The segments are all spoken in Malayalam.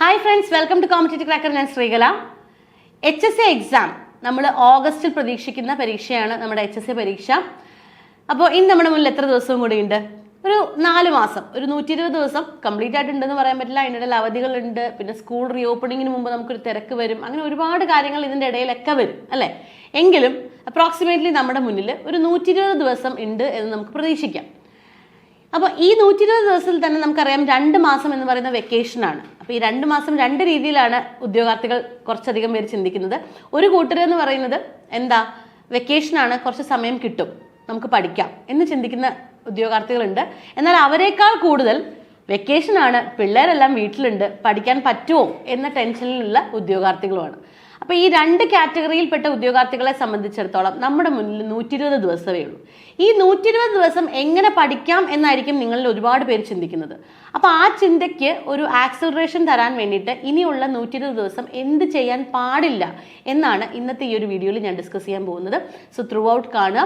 Hi friends, welcome to competitive cracker. ഞാൻ ശ്രീകല. HSC എക്സാം നമ്മൾ ഓഗസ്റ്റിൽ പ്രതീക്ഷിക്കുന്ന പരീക്ഷയാണ് നമ്മുടെ HSC പരീക്ഷ. അപ്പോൾ ഇന്ന് നമ്മുടെ മുന്നിൽ എത്ര ദിവസവും കൂടി ഉണ്ട്? ഒരു 4 മാസം, ഒരു 120 ദിവസം കംപ്ലീറ്റ് ആയിട്ടുണ്ടെന്ന് പറയാൻ പറ്റില്ല. അതിൻ്റെ ഇടയിൽ അവധികളുണ്ട്, പിന്നെ സ്കൂൾ റീ ഓപ്പണിങ്ങിന് മുമ്പ് നമുക്കൊരു തിരക്ക് വരും, അങ്ങനെ ഒരുപാട് കാര്യങ്ങൾ ഇതിൻ്റെ ഇടയിലൊക്കെ വരും അല്ലേ. എങ്കിലും അപ്രോക്സിമേറ്റ്ലി നമ്മുടെ മുന്നിൽ ഒരു 120 ദിവസം ഉണ്ട് എന്ന് നമുക്ക് പ്രതീക്ഷിക്കാം. അപ്പോൾ ഈ 120 ദിവസത്തിൽ തന്നെ നമുക്കറിയാം 2 മാസം എന്ന് പറയുന്ന വെക്കേഷനാണ്. അപ്പോൾ ഈ 2 മാസം 2 രീതിയിലാണ് ഉദ്യോഗാർത്ഥികൾ കുറച്ചധികം പേര് ചിന്തിക്കുന്നത്. ഒരു കൂട്ടരെന്ന് പറയുന്നത് എന്താ, വെക്കേഷനാണ്, കുറച്ച് സമയം കിട്ടും, നമുക്ക് പഠിക്കാം എന്ന് ചിന്തിക്കുന്ന ഉദ്യോഗാർത്ഥികളുണ്ട്. എന്നാൽ അവരെക്കാൾ കൂടുതൽ വെക്കേഷനാണ്, പിള്ളേരെല്ലാം വീട്ടിലുണ്ട്, പഠിക്കാൻ പറ്റുമോ എന്ന ടെൻഷനിലുള്ള ഉദ്യോഗാർത്ഥികളുമാണ്. അപ്പോൾ ഈ 2 കാറ്റഗറിയിൽപ്പെട്ട ഉദ്യോഗാർത്ഥികളെ സംബന്ധിച്ചിടത്തോളം നമ്മുടെ മുന്നിൽ 120 ദിവസമേ ഉള്ളൂ. ഈ 120 ദിവസം എങ്ങനെ പഠിക്കാം എന്നായിരിക്കും നിങ്ങളിൽ ഒരുപാട് പേര് ചിന്തിക്കുന്നത്. അപ്പോൾ ആ ചിന്തയ്ക്ക് ഒരു ആക്സിലറേഷൻ തരാൻ വേണ്ടിയിട്ട് ഇനിയുള്ള 120 ദിവസം എന്ത് ചെയ്യാൻ പാടില്ല എന്നാണ് ഇന്നത്തെ ഈ ഒരു വീഡിയോയിൽ ഞാൻ ഡിസ്കസ് ചെയ്യാൻ പോകുന്നത്. സോ ത്രൂ ഔട്ട് കാണുക.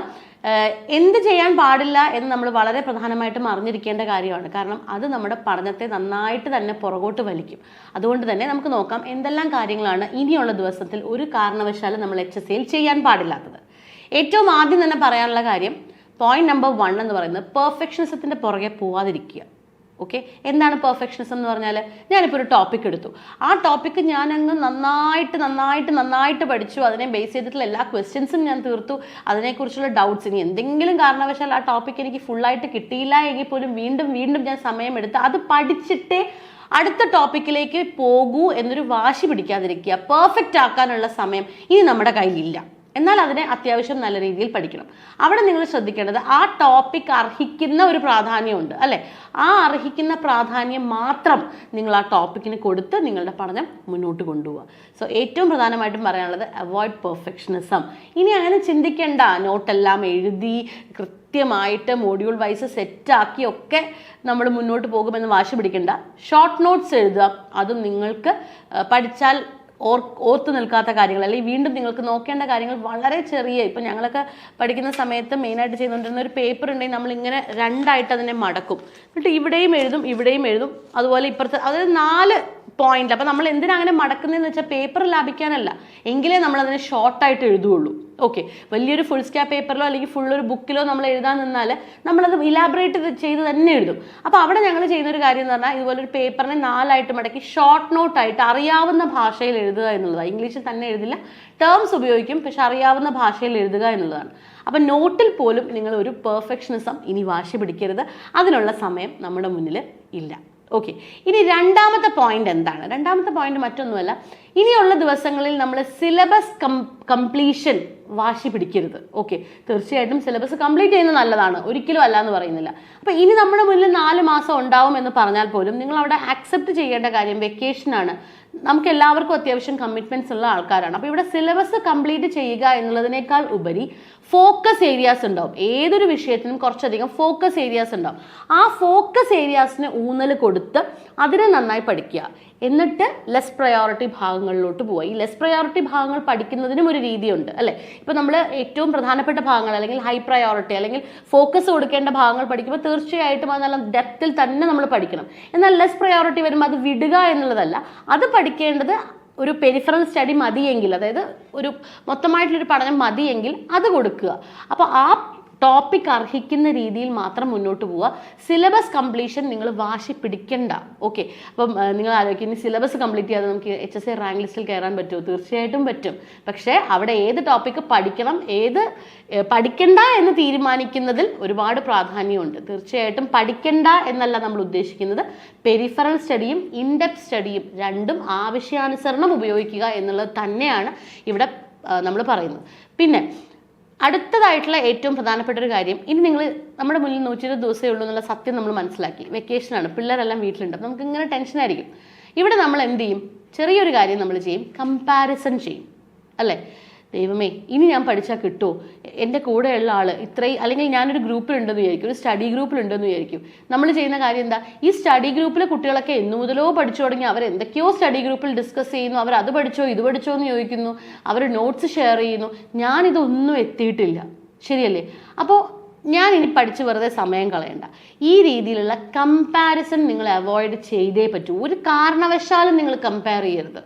എന്ത് ചെയ്യാൻ പാടില്ല എന്ന് നമ്മൾ വളരെ പ്രധാനമായിട്ടും അറിഞ്ഞിരിക്കേണ്ട കാര്യമാണ്. കാരണം അത് നമ്മുടെ പഠനത്തെ നന്നായിട്ട് തന്നെ പുറകോട്ട് വലിക്കും. അതുകൊണ്ട് തന്നെ നമുക്ക് നോക്കാം എന്തെല്ലാം കാര്യങ്ങളാണ് ഇനിയുള്ള ദിവസത്തിൽ ഒരു കാരണവശാലും നമ്മൾ HSCയിൽ ചെയ്യാൻ പാടില്ലാത്തത്. ഏറ്റവും ആദ്യം തന്നെ പറയാനുള്ള കാര്യം, പോയിന്റ് നമ്പർ 1 എന്ന് പറയുന്നത് പെർഫെക്ഷനിസത്തിന്റെ പുറകെ പോവാതിരിക്കുക. ഓക്കെ, എന്താണ് പെർഫെക്ഷനിസം എന്ന് പറഞ്ഞാൽ, ഞാനിപ്പോൾ ഒരു ടോപ്പിക് എടുത്തു, ആ ടോപ്പിക്ക് ഞാൻ അങ്ങ് നന്നായിട്ട് പഠിച്ചു, അതിനെ ബേസ് ചെയ്തിട്ടുള്ള എല്ലാ ക്വസ്റ്റ്യൻസും ഞാൻ തീർത്തു, അതിനെക്കുറിച്ചുള്ള ഡൗട്ട്സ്, ഇനി എന്തെങ്കിലും കാരണവശാൽ ആ ടോപ്പിക്ക് എനിക്ക് ഫുള്ളായിട്ട് കിട്ടിയില്ല എങ്കിൽ പോലും വീണ്ടും ഞാൻ സമയമെടുത്ത് അത് പഠിച്ചിട്ടേ അടുത്ത ടോപ്പിക്കിലേക്ക് പോകൂ എന്നൊരു വാശി പിടിക്കാതിരിക്കുക. പെർഫെക്റ്റ് ആക്കാനുള്ള സമയം ഇനി നമ്മുടെ കയ്യിലില്ല. എന്നാൽ അതിനെ അത്യാവശ്യം നല്ല രീതിയിൽ പഠിക്കണം. അവിടെ നിങ്ങൾ ശ്രദ്ധിക്കേണ്ടത്, ആ ടോപ്പിക് അർഹിക്കുന്ന ഒരു പ്രാധാന്യമുണ്ട് അല്ലെ, ആ അർഹിക്കുന്ന പ്രാധാന്യം മാത്രം നിങ്ങൾ ആ ടോപ്പിക്കിന് കൊടുത്ത് നിങ്ങളുടെ പഠനം മുന്നോട്ട് കൊണ്ടുപോവുക. സോ ഏറ്റവും പ്രധാനമായിട്ടും പറയാനുള്ളത്, അവോയ്ഡ് പെർഫെക്ഷനിസം. ഇനി അങ്ങനെ ചിന്തിക്കേണ്ട, നോട്ടെല്ലാം എഴുതി കൃത്യമായിട്ട് മോഡ്യൂൾ വൈസ് സെറ്റാക്കി ഒക്കെ നമ്മൾ മുന്നോട്ട് പോകുമെന്ന് വാശി പിടിക്കേണ്ട. ഷോർട്ട് നോട്ട്സ് എഴുതുക, അതും നിങ്ങൾക്ക് പഠിച്ചാൽ ഓർത്ത് നിൽക്കാത്ത കാര്യങ്ങൾ, അല്ലെങ്കിൽ വീണ്ടും നിങ്ങൾക്ക് നോക്കേണ്ട കാര്യങ്ങൾ വളരെ ചെറിയ, ഇപ്പം ഞങ്ങളൊക്കെ പഠിക്കുന്ന സമയത്ത് മെയിനായിട്ട് ചെയ്തുകൊണ്ടിരുന്ന ഒരു പേപ്പർ ഉണ്ടെങ്കിൽ നമ്മളിങ്ങനെ 2ആയിട്ട് അതിനെ മടക്കും, എന്നിട്ട് ഇവിടെയും എഴുതും, അതുപോലെ ഇപ്പുറത്ത്, അതായത് 4 പോയിന്റ്. അപ്പം നമ്മൾ എന്തിനാ അങ്ങനെ മടക്കുന്നതെന്ന് വെച്ചാൽ പേപ്പർ ലാഭിക്കാനല്ല, എങ്കിലേ നമ്മളതിനെ ഷോർട്ടായിട്ട് എഴുതുകയുള്ളൂ. ഓക്കെ, വലിയൊരു ഫുൾ സ്കാപ്പ് പേപ്പറിലോ അല്ലെങ്കിൽ ഫുൾ ഒരു ബുക്കിലോ നമ്മൾ എഴുതാൻ നിന്നാൽ നമ്മളത് ഇലാബറേറ്റ് ചെയ്ത് തന്നെ എഴുതും. അപ്പോൾ അവിടെ ഞങ്ങൾ ചെയ്യുന്നൊരു കാര്യം എന്ന് പറഞ്ഞാൽ, ഇതുപോലൊരു പേപ്പറിനെ 4ആയിട്ട് മടക്കി ഷോർട്ട് നോട്ടായിട്ട് അറിയാവുന്ന ഭാഷയിൽ എഴുതുക എന്നുള്ളതാണ്. ഇംഗ്ലീഷിൽ തന്നെ എഴുതില്ല, ടേംസ് ഉപയോഗിക്കും, പക്ഷെ അറിയാവുന്ന ഭാഷയിൽ എഴുതുക എന്നുള്ളതാണ്. അപ്പം നോട്ടിൽ പോലും നിങ്ങൾ ഒരു പെർഫെക്ഷനിസം ഇനി വാശി പിടിക്കരുത്, അതിനുള്ള സമയം നമ്മുടെ മുന്നിൽ ഇല്ല. ഓക്കെ, ഇനി രണ്ടാമത്തെ പോയിന്റ് എന്താണ്? രണ്ടാമത്തെ പോയിന്റ് മറ്റൊന്നുമല്ല, ഇനിയുള്ള ദിവസങ്ങളിൽ നമ്മൾ സിലബസ് കംപ്ലീഷൻ വാശി പിടിക്കരുത്. ഓക്കെ, തീർച്ചയായിട്ടും സിലബസ് കംപ്ലീറ്റ് ചെയ്യുന്നത് നല്ലതാണ്, ഒരിക്കലും അല്ല എന്ന് പറയുന്നില്ല. അപ്പോൾ ഇനി നമ്മുടെ മുന്നിൽ 4 മാസം ഉണ്ടാവും എന്ന് പറഞ്ഞാൽ പോലും നിങ്ങൾ അവിടെ ആക്സെപ്റ്റ് ചെയ്യേണ്ട കാര്യം, വെക്കേഷനാണ്, നമുക്ക് എല്ലാവർക്കും അത്യാവശ്യം കമ്മിറ്റ്മെന്റ്സ് ഉള്ള ആൾക്കാരാണ്. അപ്പോൾ ഇവിടെ സിലബസ് കംപ്ലീറ്റ് ചെയ്യുക എന്നുള്ളതിനേക്കാൾ ഉപരി ഫോക്കസ് ഏരിയാസ് ഉണ്ടാവും. ഏതൊരു വിഷയത്തിനും കുറച്ചധികം ഫോക്കസ് ഏരിയാസ് ഉണ്ടാവും. ആ ഫോക്കസ് ഏരിയാസിന് ഊന്നൽ കൊടുത്ത് അതിനെ നന്നായി പഠിക്കുക. എന്നിട്ട് ലെസ് പ്രയോറിറ്റി ഭാഗങ്ങളിലോട്ട് പോവുക. ഈ ലെസ് പ്രയോറിറ്റി ഭാഗങ്ങൾ പഠിക്കുന്നതിനും ഒരു രീതിയുണ്ട് അല്ലേ. ഇപ്പം നമ്മൾ ഏറ്റവും പ്രധാനപ്പെട്ട ഭാഗങ്ങൾ, അല്ലെങ്കിൽ ഹൈ പ്രയോറിറ്റി, അല്ലെങ്കിൽ ഫോക്കസ് കൊടുക്കേണ്ട ഭാഗങ്ങൾ പഠിക്കുമ്പോൾ തീർച്ചയായിട്ടും അത് നല്ല ഡെപ്തിൽ തന്നെ നമ്മൾ പഠിക്കണം. എന്നാൽ ലെസ് പ്രയോറിറ്റി വരുമ്പോൾ അത് വിടുക എന്നുള്ളതല്ല, അത് പഠിക്കേണ്ടത് ഒരു പെരിഫറൽ സ്റ്റഡി മതിയെങ്കിൽ, അതായത് ഒരു മൊത്തമായിട്ടുള്ളൊരു പഠനം മതിയെങ്കിൽ അത് കൊടുക്കുക. അപ്പോൾ ആ ടോപ്പിക് അർഹിക്കുന്ന രീതിയിൽ മാത്രം മുന്നോട്ട് പോവുക. സിലബസ് കംപ്ലീഷൻ നിങ്ങൾ വാശി പിടിക്കണ്ട. ഓക്കെ, അപ്പം നിങ്ങൾ ആലോചിക്കുന്ന സിലബസ് കംപ്ലീറ്റ് ചെയ്യാതെ നമുക്ക് HSC റാങ്ക് ലിസ്റ്റിൽ കയറാൻ പറ്റുമോ? തീർച്ചയായിട്ടും പറ്റും. പക്ഷേ അവിടെ ഏത് ടോപ്പിക്ക് പഠിക്കണം, ഏത് പഠിക്കണ്ട എന്ന് തീരുമാനിക്കുന്നതിൽ ഒരുപാട് പ്രാധാന്യമുണ്ട്. തീർച്ചയായിട്ടും പഠിക്കണ്ട എന്നല്ല നമ്മൾ ഉദ്ദേശിക്കുന്നത്, പെരിഫറൽ സ്റ്റഡിയും ഇൻഡെപ്ത് സ്റ്റഡിയും രണ്ടും ആവശ്യാനുസരണം ഉപയോഗിക്കുക എന്നുള്ളത് തന്നെയാണ് ഇവിടെ നമ്മൾ പറയുന്നത്. പിന്നെ അടുത്തതായിട്ടുള്ള ഏറ്റവും പ്രധാനപ്പെട്ട ഒരു കാര്യം, ഇനി നിങ്ങൾ നമ്മുടെ മുന്നിൽ 120 ദിവസമേ ഉള്ളൂ എന്നുള്ള സത്യം നമ്മൾ മനസ്സിലാക്കി. വെക്കേഷനാണ്, പിള്ളേരെല്ലാം വീട്ടിലുണ്ട്, നമുക്ക് ഇങ്ങനെ ടെൻഷനായിരിക്കും. ഇവിടെ നമ്മൾ എന്ത് ചെയ്യും? ചെറിയൊരു കാര്യം നമ്മൾ ചെയ്യും, കമ്പാരിസൺ ചെയ്യും അല്ലേ. ദൈവമേ, ഇനി ഞാൻ പഠിച്ചാൽ കിട്ടുമോ? എൻ്റെ കൂടെയുള്ള ആൾ ഇത്രയും, അല്ലെങ്കിൽ ഞാനൊരു ഗ്രൂപ്പിലുണ്ടെന്ന് വിചാരിക്കും, ഒരു സ്റ്റഡി ഗ്രൂപ്പിലുണ്ടെന്ന് വിചാരിക്കും. നമ്മൾ ചെയ്യുന്ന കാര്യം എന്താ, ഈ സ്റ്റഡി ഗ്രൂപ്പിലെ കുട്ടികളൊക്കെ എന്നു മുതലോ പഠിച്ചു തുടങ്ങി, അവർ എന്തൊക്കെയോ സ്റ്റഡി ഗ്രൂപ്പിൽ ഡിസ്കസ് ചെയ്യുന്നു, അവർ അത് പഠിച്ചോ ഇത് പഠിച്ചോ എന്ന് ചോദിക്കുന്നു, അവർ നോട്ട്സ് ഷെയർ ചെയ്യുന്നു. ഞാനിതൊന്നും എത്തിയിട്ടില്ല, ശരിയല്ലേ? അപ്പോൾ ഞാൻ ഇനി പഠിച്ച് വെറുതെ സമയം കളയണ്ട. ഈ രീതിയിലുള്ള കമ്പാരിസൺ നിങ്ങൾ അവോയ്ഡ് ചെയ്തേ പറ്റൂ. ഒരു കാരണവശാലും നിങ്ങൾ കമ്പയർ ചെയ്യരുത്.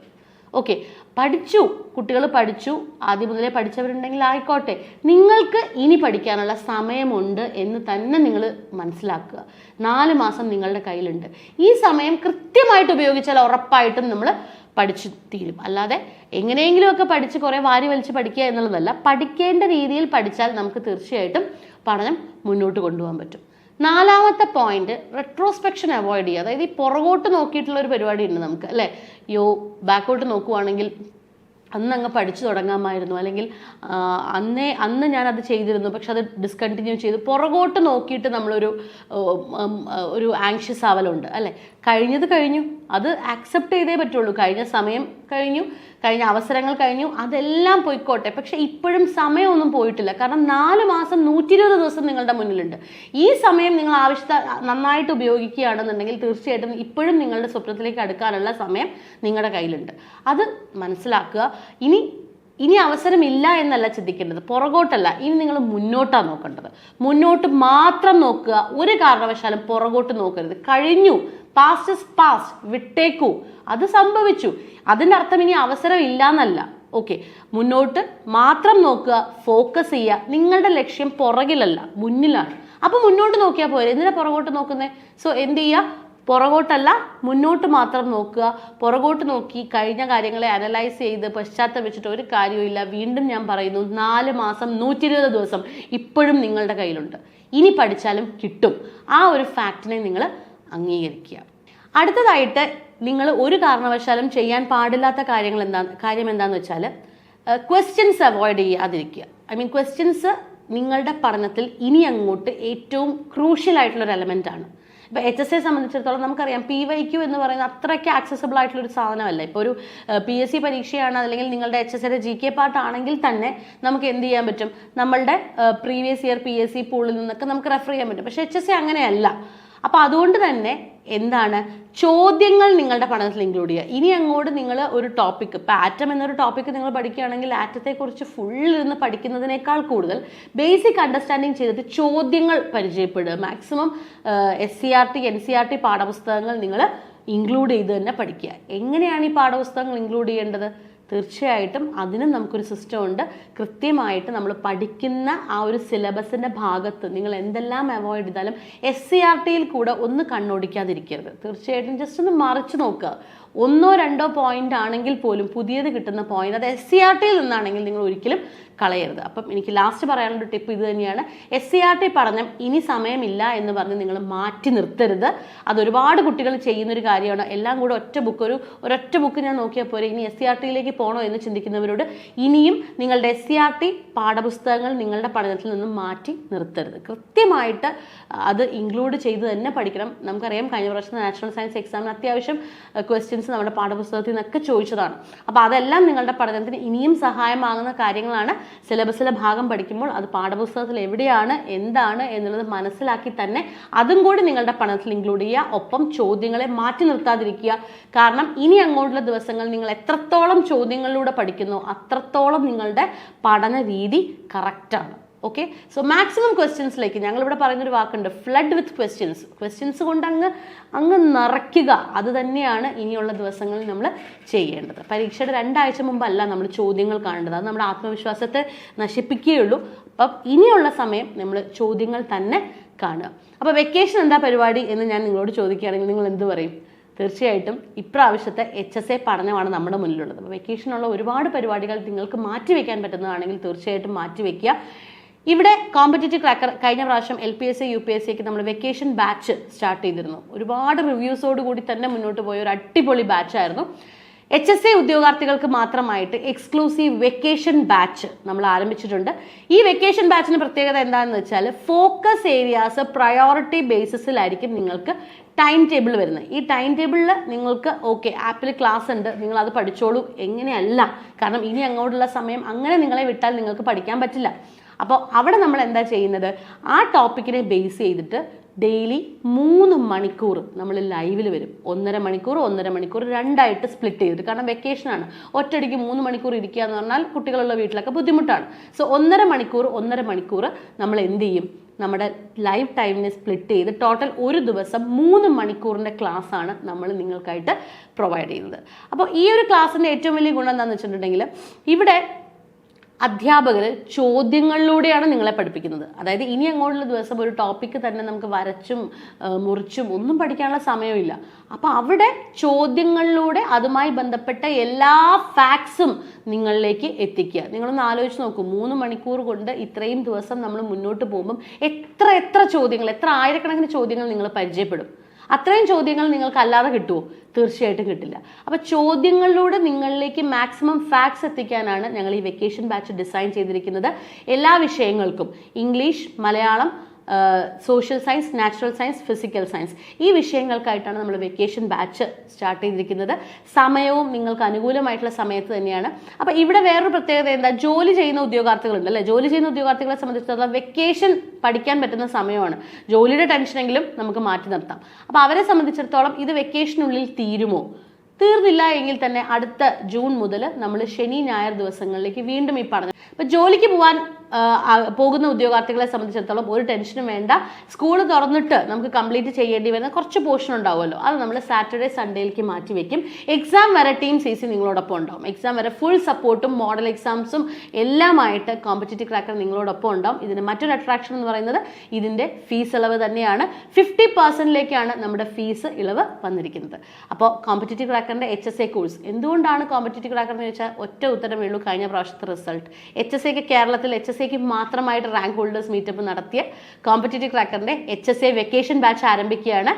ഓക്കെ, പഠിച്ചു, കുട്ടികൾ പഠിച്ചു, ആദ്യം മുതലേ പഠിച്ചവരുണ്ടെങ്കിൽ ആയിക്കോട്ടെ, നിങ്ങൾക്ക് ഇനി പഠിക്കാനുള്ള സമയമുണ്ട് എന്ന് തന്നെ നിങ്ങൾ മനസ്സിലാക്കുക. 4 മാസം നിങ്ങളുടെ കയ്യിലുണ്ട്. ഈ സമയം കൃത്യമായിട്ട് ഉപയോഗിച്ചാൽ ഉറപ്പായിട്ടും നമ്മൾ പഠിച്ചു തീരും. അല്ലാതെ എങ്ങനെയെങ്കിലുമൊക്കെ പഠിച്ച് കുറേ വാരി വലിച്ച് പഠിക്കുക എന്നുള്ളതല്ല. പഠിക്കേണ്ട രീതിയിൽ പഠിച്ചാൽ നമുക്ക് തീർച്ചയായിട്ടും പഠനം മുന്നോട്ട് കൊണ്ടുപോകാൻ പറ്റും. 4ാമത്തെ പോയിന്റ്, റെട്രോസ്പെക്ഷൻ അവോയ്ഡ് ചെയ്യുക. അതായത് ഈ പുറകോട്ട് നോക്കിയിട്ടുള്ള ഒരു പരിപാടി ഉണ്ട് നമുക്ക്, അല്ലേ? ബാക്കോട്ട് നോക്കുവാണെങ്കിൽ അന്ന് അങ്ങ് പഠിച്ചു തുടങ്ങാമായിരുന്നു, അല്ലെങ്കിൽ അന്ന് ഞാനത് ചെയ്തിരുന്നു പക്ഷെ അത് ഡിസ്കണ്ടിന്യൂ ചെയ്തു. പുറകോട്ട് നോക്കിയിട്ട് ഒരു ആങ്ഷ്യസ് ആവലുണ്ട്, അല്ലേ? കഴിഞ്ഞത് കഴിഞ്ഞു, അത് ആക്സെപ്റ്റ് ചെയ്തേ പറ്റുള്ളൂ. കഴിഞ്ഞ സമയം കഴിഞ്ഞു, കഴിഞ്ഞ അവസരങ്ങൾ കഴിഞ്ഞു, അതെല്ലാം പോയിക്കോട്ടെ. പക്ഷെ ഇപ്പോഴും സമയമൊന്നും പോയിട്ടില്ല. കാരണം 4 മാസം 120 ദിവസം നിങ്ങളുടെ മുന്നിലുണ്ട്. ഈ സമയം നിങ്ങൾ നന്നായിട്ട് ഉപയോഗിക്കുകയാണെന്നുണ്ടെങ്കിൽ തീർച്ചയായിട്ടും ഇപ്പോഴും നിങ്ങളുടെ സ്വപ്നത്തിലേക്ക് അടുക്കാനുള്ള സമയം നിങ്ങളുടെ കയ്യിലുണ്ട്. അത് മനസ്സിലാക്കുക. ഇനി അവസരമില്ല എന്നല്ല ചിന്തിക്കേണ്ടത്, പുറകോട്ടല്ല. ഇനി നിങ്ങൾ മുന്നോട്ടാണ് നോക്കേണ്ടത്. മുന്നോട്ട് മാത്രം നോക്കുക, ഒരു കാരണവശാലും പുറകോട്ട് നോക്കരുത്. കഴിഞ്ഞു, പാസ്റ്റ് ഇസ് പാസ്റ്റ്, വിട്ടേക്കൂ. അത് സംഭവിച്ചു, അതിൻ്റെ അർത്ഥം ഇനി അവസരം ഇല്ല എന്നല്ല. ഓക്കെ, മുന്നോട്ട് മാത്രം നോക്കുക, ഫോക്കസ് ചെയ്യുക. നിങ്ങളുടെ ലക്ഷ്യം പുറകിലല്ല, മുന്നിലാണ്. അപ്പം മുന്നോട്ട് നോക്കിയാൽ പോരെ, എന്തിനാ പുറകോട്ട് നോക്കുന്നത്? സോ എന്ത് ചെയ്യുക? പുറകോട്ടല്ല, മുന്നോട്ട് മാത്രം നോക്കുക. പുറകോട്ട് നോക്കി കഴിഞ്ഞ കാര്യങ്ങളെ അനലൈസ് ചെയ്ത് പശ്ചാത്തപിച്ചിട്ട് ഒരു കാര്യമില്ല. വീണ്ടും ഞാൻ പറയുന്നു, 4 മാസം 120 ദിവസം ഇപ്പോഴും നിങ്ങളുടെ കയ്യിലുണ്ട്. ഇനി പഠിച്ചാലും കിട്ടും. ആ ഒരു ഫാക്റ്റിനെ നിങ്ങൾ അംഗീകരിക്കുക. അടുത്തതായിട്ട് നിങ്ങൾ ഒരു കാരണവശാലും ചെയ്യാൻ പാടില്ലാത്ത കാര്യം എന്താണെന്ന് വെച്ചാൽ ക്വസ്റ്റ്യൻസ് അവോയ്ഡ് ചെയ്യാതിരിക്കുക. ക്വസ്റ്റ്യൻസ് നിങ്ങളുടെ പഠനത്തിൽ ഇനി അങ്ങോട്ട് ഏറ്റവും ക്രൂഷ്യൽ ആയിട്ടുള്ളൊരു എലമെൻ്റ് ആണ്. ഇപ്പോൾ HSA സംബന്ധിച്ചിടത്തോളം നമുക്കറിയാം, PYQ എന്ന് പറയുന്നത് അത്രയ്ക്ക് ആക്സസിബിൾ ആയിട്ടുള്ളൊരു സാധനമല്ല. ഇപ്പോൾ ഒരു PSC പരീക്ഷയാണ്, അല്ലെങ്കിൽ നിങ്ങളുടെ HSAയുടെ GK പാർട്ട് ആണെങ്കിൽ തന്നെ നമുക്ക് എന്ത് ചെയ്യാൻ പറ്റും? നമ്മളുടെ പ്രീവിയസ് ഇയർ PSC പൂളിൽ നിന്നൊക്കെ നമുക്ക് റെഫർ ചെയ്യാൻ പറ്റും. പക്ഷേ HSA അങ്ങനെയല്ല. അപ്പോൾ അതുകൊണ്ട് തന്നെ എന്താണ്, ചോദ്യങ്ങൾ നിങ്ങളുടെ പഠനത്തിൽ ഇൻക്ലൂഡ് ചെയ്യുക. ഇനി അങ്ങോട്ട് നിങ്ങൾ ഒരു ടോപ്പിക്, ഇപ്പോൾ ആറ്റം എന്നൊരു ടോപ്പിക്ക് നിങ്ങൾ പഠിക്കുകയാണെങ്കിൽ ആറ്റത്തെക്കുറിച്ച് ഇരുന്ന് പഠിക്കുന്നതിനേക്കാൾ കൂടുതൽ ബേസിക് അണ്ടർസ്റ്റാൻഡിങ് ചെയ്തിട്ട് ചോദ്യങ്ങൾ പരിചയപ്പെടുക. മാക്സിമം SCERT NCERT പാഠപുസ്തകങ്ങൾ നിങ്ങൾ ഇൻക്ലൂഡ് ചെയ്ത് തന്നെ പഠിക്കുക. എങ്ങനെയാണ് ഈ പാഠപുസ്തകങ്ങൾ ഇൻക്ലൂഡ് ചെയ്യേണ്ടത്? തീർച്ചയായിട്ടും അതിനും നമുക്കൊരു സിസ്റ്റം ഉണ്ട്. കൃത്യമായിട്ട് നമ്മൾ പഠിക്കുന്ന ആ ഒരു സിലബസിൻ്റെ ഭാഗത്ത് നിങ്ങൾ എന്തെല്ലാം അവോയ്ഡ് ചെയ്താലും SCERTയിൽ കൂടെ ഒന്ന് കണ്ണോടിക്കാതിരിക്കരുത്. തീർച്ചയായിട്ടും ജസ്റ്റ് ഒന്ന് മറിച്ച് നോക്കുക. 1-2 പോയിന്റ് ആണെങ്കിൽ പോലും പുതിയത് കിട്ടുന്ന പോയിന്റ് അത് SCERTയിൽ നിന്നാണെങ്കിൽ നിങ്ങൾ ഒരിക്കലും കളയരുത്. അപ്പം എനിക്ക് ലാസ്റ്റ് പറയാനുള്ള ടിപ്പ് ഇത് തന്നെയാണ്. SCERT പഠനം ഇനി സമയമില്ല എന്ന് പറഞ്ഞ് നിങ്ങൾ മാറ്റി നിർത്തരുത്. അതൊരുപാട് കുട്ടികൾ ചെയ്യുന്നൊരു കാര്യമാണ്. എല്ലാം കൂടെ ഒരൊറ്റ ബുക്ക് ഞാൻ നോക്കിയാൽ പോരെ, ഇനി SCERTയിലേക്ക് പോകണോ എന്ന് ചിന്തിക്കുന്നവരോട് ഇനിയും നിങ്ങളുടെ SCERT പാഠപുസ്തകങ്ങൾ നിങ്ങളുടെ പഠനത്തിൽ നിന്നും മാറ്റി നിർത്തരുത്. കൃത്യമായിട്ട് അത് ഇൻക്ലൂഡ് ചെയ്ത് തന്നെ പഠിക്കണം. നമുക്കറിയാം, കഴിഞ്ഞ പ്രാവശ്യം നാഷണൽ സയൻസ് എക്സാമിന് അത്യാവശ്യം ക്വസ്റ്റ്യൻസ് നമ്മുടെ പാഠപുസ്തകത്തിൽ നിന്നൊക്കെ ചോദിച്ചതാണ്. അപ്പോൾ അതെല്ലാം നിങ്ങളുടെ പഠനത്തിന് ഇനിയും സഹായമാകുന്ന കാര്യങ്ങളാണ്. സിലബസിലെ ഭാഗം പഠിക്കുമ്പോൾ അത് പാഠപുസ്തകത്തിൽ എവിടെയാണ്, എന്താണ് എന്നുള്ളത് മനസ്സിലാക്കി തന്നെ അതും കൂടി നിങ്ങളുടെ പഠനത്തിൽ ഇൻക്ലൂഡ് ചെയ്യുക. ഒപ്പം ചോദ്യങ്ങളെ മാറ്റി നിർത്താതിരിക്കുക. കാരണം ഇനി അങ്ങോട്ടുള്ള ദിവസങ്ങൾ നിങ്ങൾ എത്രത്തോളം ചോദ്യങ്ങളിലൂടെ പഠിക്കുന്നോ അത്രത്തോളം നിങ്ങളുടെ പഠന രീതി കറക്റ്റാണ്. ഓക്കെ, സോ മാക്സിമം ക്വസ്റ്റ്യൻസിലേക്ക്, ഞങ്ങളിവിടെ പറയുന്നൊരു വാക്കുണ്ട്, ഫ്ലഡ് വിത്ത് ക്വസ്റ്റ്യൻസ് കൊണ്ട് അങ്ങ് നിറയ്ക്കുക. അത് തന്നെയാണ് ഇനിയുള്ള ദിവസങ്ങളിൽ നമ്മൾ ചെയ്യേണ്ടത്. പരീക്ഷയുടെ 2 ആഴ്ച മുമ്പല്ല നമ്മൾ ചോദ്യങ്ങൾ കാണേണ്ടത്. അത് നമ്മുടെ ആത്മവിശ്വാസത്തെ നശിപ്പിക്കുകയുള്ളൂ. അപ്പം ഇനിയുള്ള സമയം നമ്മൾ ചോദ്യങ്ങൾ തന്നെ കാണുക. അപ്പോൾ വെക്കേഷൻ എന്താ പരിപാടി എന്ന് ഞാൻ നിങ്ങളോട് ചോദിക്കുകയാണെങ്കിൽ നിങ്ങൾ എന്ത് പറയും? തീർച്ചയായിട്ടും ഇപ്രാവശ്യത്തെ HSA പഠനമാണ് നമ്മുടെ മുന്നിലുള്ളത്. അപ്പോൾ വെക്കേഷനുള്ള ഒരുപാട് പരിപാടികൾ നിങ്ങൾക്ക് മാറ്റിവെക്കാൻ പറ്റുന്നതാണെങ്കിൽ തീർച്ചയായിട്ടും മാറ്റിവെക്കുക. ഇവിടെ കോമ്പറ്റേറ്റീവ് ക്രാക്കർ കഴിഞ്ഞ പ്രാവശ്യം LPSC UPSCക്ക് നമ്മൾ വെക്കേഷൻ ബാച്ച് സ്റ്റാർട്ട് ചെയ്തിരുന്നു. ഒരുപാട് റിവ്യൂസോട് കൂടി തന്നെ മുന്നോട്ട് പോയ ഒരു അടിപൊളി ബാച്ചായിരുന്നു. HSA ഉദ്യോഗാർത്ഥികൾക്ക് മാത്രമായിട്ട് എക്സ്ക്ലൂസീവ് വെക്കേഷൻ ബാച്ച് നമ്മൾ ആരംഭിച്ചിട്ടുണ്ട്. ഈ വെക്കേഷൻ ബാച്ചിന് പ്രത്യേകത എന്താണെന്ന് വെച്ചാൽ ഫോക്കസ് ഏരിയാസ് പ്രയോറിറ്റി ബേസിസിലായിരിക്കും നിങ്ങൾക്ക് ടൈം ടേബിൾ വരുന്നത്. ഈ ടൈം ടേബിളിൽ നിങ്ങൾക്ക് ആപ്പിൽ ക്ലാസ് ഉണ്ട്, നിങ്ങൾ അത് പഠിച്ചോളൂ എങ്ങനെയല്ല. കാരണം ഇനി അങ്ങോട്ടുള്ള സമയം അങ്ങനെ നിങ്ങളെ വിട്ടാൽ നിങ്ങൾക്ക് പഠിക്കാൻ പറ്റില്ല. അപ്പോൾ അവിടെ നമ്മൾ എന്താ ചെയ്യുന്നത്, ആ ടോപ്പിക്കിനെ ബേസ് ചെയ്തിട്ട് ഡെയിലി 3 മണിക്കൂർ നമ്മൾ ലൈവിൽ വരും. 1.5 മണിക്കൂർ 1.5 മണിക്കൂർ 2ആയിട്ട് സ്പ്ലിറ്റ് ചെയ്തിട്ട്. കാരണം വെക്കേഷനാണ്, ഒറ്റയടിക്ക് 3 മണിക്കൂർ ഇരിക്കുക എന്ന് പറഞ്ഞാൽ കുട്ടികളുള്ള വീട്ടിലൊക്കെ ബുദ്ധിമുട്ടാണ്. സോ 1.5 മണിക്കൂർ നമ്മൾ എന്ത് ചെയ്യും, നമ്മുടെ ലൈവ് ടൈമിനെ സ്പ്ലിറ്റ് ചെയ്ത് ടോട്ടൽ ഒരു ദിവസം 3 മണിക്കൂറിൻ്റെ ക്ലാസ്സാണ് നമ്മൾ നിങ്ങൾക്കായിട്ട് പ്രൊവൈഡ് ചെയ്യുന്നത്. അപ്പോൾ ഈ ഒരു ക്ലാസ്സിൻ്റെ ഏറ്റവും വലിയ ഗുണം എന്താണെന്ന് വെച്ചിട്ടുണ്ടെങ്കിൽ ഇവിടെ അധ്യാപകർ ചോദ്യങ്ങളിലൂടെയാണ് നിങ്ങളെ പഠിപ്പിക്കുന്നത്. അതായത് ഇനി അങ്ങോട്ടുള്ള ദിവസം ഒരു ടോപ്പിക്ക് തന്നെ നമുക്ക് വരച്ചും മുറിച്ചും ഒന്നും പഠിക്കാനുള്ള സമയമില്ല. അപ്പോൾ അവിടെ ചോദ്യങ്ങളിലൂടെ അതുമായി ബന്ധപ്പെട്ട എല്ലാ ഫാക്ട്സും നിങ്ങളിലേക്ക് എത്തിക്കുക. നിങ്ങളൊന്ന് ആലോചിച്ച് നോക്കൂ, 3 മണിക്കൂർ കൊണ്ട് ഇത്രയും ദിവസം നമ്മൾ മുന്നോട്ട് പോകുമ്പം എത്ര ചോദ്യങ്ങൾ, എത്ര ആയിരക്കണക്കിന് ചോദ്യങ്ങൾ നിങ്ങൾ പരിചയപ്പെടും. അത്രയും ചോദ്യങ്ങൾ നിങ്ങൾക്ക് അല്ലാതെ കിട്ടുമോ? തീർച്ചയായിട്ടും കിട്ടില്ല. അപ്പോൾ ചോദ്യങ്ങളിലൂടെ നിങ്ങളിലേക്ക് മാക്സിമം ഫാക്ട്സ് എത്തിക്കാനാണ് ഞങ്ങൾ ഈ വെക്കേഷൻ ബാച്ച് ഡിസൈൻ ചെയ്തിരിക്കുന്നത്. എല്ലാ വിഷയങ്ങൾക്കും English, Malayalam, social science, natural science, physical science ഈ വിഷയങ്ങൾക്കായിട്ടാണ് നമ്മൾ വെക്കേഷൻ ബാച്ച് സ്റ്റാർട്ട് ചെയ്തിരിക്കുന്നത്. സമയവും നിങ്ങൾക്ക് അനുകൂലമായിട്ടുള്ള സമയത്ത് തന്നെയാണ്. അപ്പോൾ ഇവിടെ വേറൊരു പ്രത്യേകത എന്താ, ജോലി ചെയ്യുന്ന ഉദ്യോഗാർത്ഥികളുണ്ട് അല്ലേ. ജോലി ചെയ്യുന്ന ഉദ്യോഗാർത്ഥികളെ സംബന്ധിച്ചിടത്തോളം വെക്കേഷൻ പഠിക്കാൻ പറ്റുന്ന സമയമാണ്. ജോലിയുടെ ടെൻഷനെങ്കിലും നമുക്ക് മാറ്റി നിർത്താം. അപ്പോൾ അവരെ സംബന്ധിച്ചിടത്തോളം ഇത് വെക്കേഷനുള്ളിൽ തീരുമോ? തീർന്നില്ല എങ്കിൽ തന്നെ അടുത്ത ജൂൺ മുതൽ നമ്മൾ ശനി ഞായർ ദിവസങ്ങളിലേക്ക് വീണ്ടും ഈ പറഞ്ഞ ഇപ്പം ജോലിക്ക് പോകുന്ന ഉദ്യോഗാർത്ഥികളെ സംബന്ധിച്ചിടത്തോളം ഒരു ടെൻഷനും വേണ്ട. സ്കൂൾ തുറന്നിട്ട് നമുക്ക് കംപ്ലീറ്റ് ചെയ്യേണ്ടി വരുന്ന കുറച്ച് പോർഷൻ ഉണ്ടാവുമല്ലോ, അത് നമ്മൾ സാറ്റർഡേ സൺഡേയിലേക്ക് മാറ്റി വെക്കും. എക്സാം വരെ ടീം CC നിങ്ങളോടൊപ്പം ഉണ്ടാവും. എക്സാം വരെ ഫുൾ സപ്പോർട്ടും മോഡൽ എക്സാംസും എല്ലാമായിട്ട് കോമ്പറ്റീറ്റീവ് ക്രാക്കർ നിങ്ങളോടൊപ്പം ഉണ്ടാവും. ഇതിന് മറ്റൊരു അട്രാക്ഷൻ എന്ന് പറയുന്നത് ഇതിൻ്റെ ഫീസ് ഇളവ് തന്നെയാണ്. 50%ലേക്കാണ് നമ്മുടെ ഫീസ് ഇളവ് വന്നിരിക്കുന്നത്. അപ്പോൾ കോമ്പറ്റീറ്റീവ് ക്രാക്കറിൻ്റെ HSA കോഴ്സ് എന്തുകൊണ്ടാണ് കോമ്പറ്റീറ്റീവ് ക്രാക്കർ എന്ന് ചോദിച്ചാൽ ഒറ്റ ഉത്തരമേ ഉള്ളൂ, കഴിഞ്ഞ പ്രാവശ്യത്തെ റിസൾട്ട്. HSAക്ക് കേരളത്തിൽ HSAക്ക് മാത്രമായിട്ട് റാങ്ക് ഹോൾഡേഴ്സ് മീറ്റപ്പ് നടത്തിയ കോമ്പറ്റീറ്റീവ് ക്രാക്കറിന്റെ HSA വെക്കേഷൻ ബാച്ച് ആരംഭിക്കുകയാണ്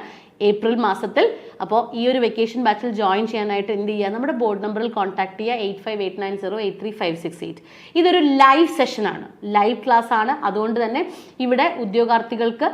ഏപ്രിൽ മാസത്തിൽ. അപ്പോൾ ഈ ഒരു വെക്കേഷൻ ബാച്ചിൽ ജോയിൻ ചെയ്യാനായിട്ട് എന്ത് ചെയ്യുക, നമ്മുടെ ബോർഡ് നമ്പറിൽ കോൺടാക്ട് ചെയ്യുക 8589083568. ഇതൊരു ലൈവ് സെഷനാണ്, ലൈവ് ക്ലാസ് ആണ്. അതുകൊണ്ട് തന്നെ ഇവിടെ ഉദ്യോഗാർത്ഥികൾക്ക്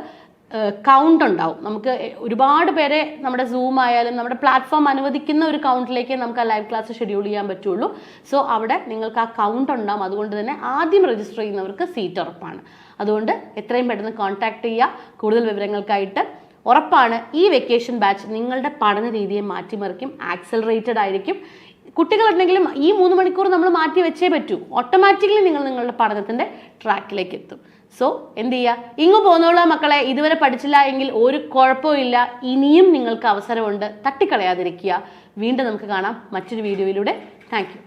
കൗണ്ട് ഉണ്ടാവും. നമുക്ക് ഒരുപാട് പേരെ നമ്മുടെ സൂം ആയാലും നമ്മുടെ പ്ലാറ്റ്ഫോം അനുവദിക്കുന്ന ഒരു കൗണ്ടിലേക്ക് നമുക്ക് ആ ലൈവ് ക്ലാസ് ഷെഡ്യൂൾ ചെയ്യാൻ പറ്റുള്ളൂ. സോ അവിടെ നിങ്ങൾക്ക് ആ കൗണ്ട് ഉണ്ടാവും. അതുകൊണ്ട് തന്നെ ആദ്യം രജിസ്റ്റർ ചെയ്യുന്നവർക്ക് സീറ്റ് ഉറപ്പാണ്. അതുകൊണ്ട് എത്രയും പെട്ടെന്ന് കോൺടാക്ട് ചെയ്യുക കൂടുതൽ വിവരങ്ങൾക്കായിട്ട്. ഉറപ്പാണ് ഈ വെക്കേഷൻ ബാച്ച് നിങ്ങളുടെ പഠന രീതിയെ മാറ്റിമറിക്കും, ആക്സലറേറ്റഡ് ആയിരിക്കും. കുട്ടികളുണ്ടെങ്കിലും ഈ 3 മണിക്കൂർ നമ്മൾ മാറ്റി വെച്ചേ പറ്റൂ. ഓട്ടോമാറ്റിക്കലി നിങ്ങൾ നിങ്ങളുടെ പഠനത്തിൻ്റെ ട്രാക്കിലേക്ക് എത്തും. സോ എന്ത് ചെയ്യുക, ഇങ്ങ് പോന്നോളൂ മക്കളെ. ഇതുവരെ പഠിച്ചില്ല എങ്കിൽ ഒരു കുഴപ്പമില്ല, ഇനിയും നിങ്ങൾക്ക് അവസരമുണ്ട്, തട്ടിക്കളയാതിരിക്കുക. വീണ്ടും നമുക്ക് കാണാം മറ്റൊരു വീഡിയോയിലൂടെ. Thank you.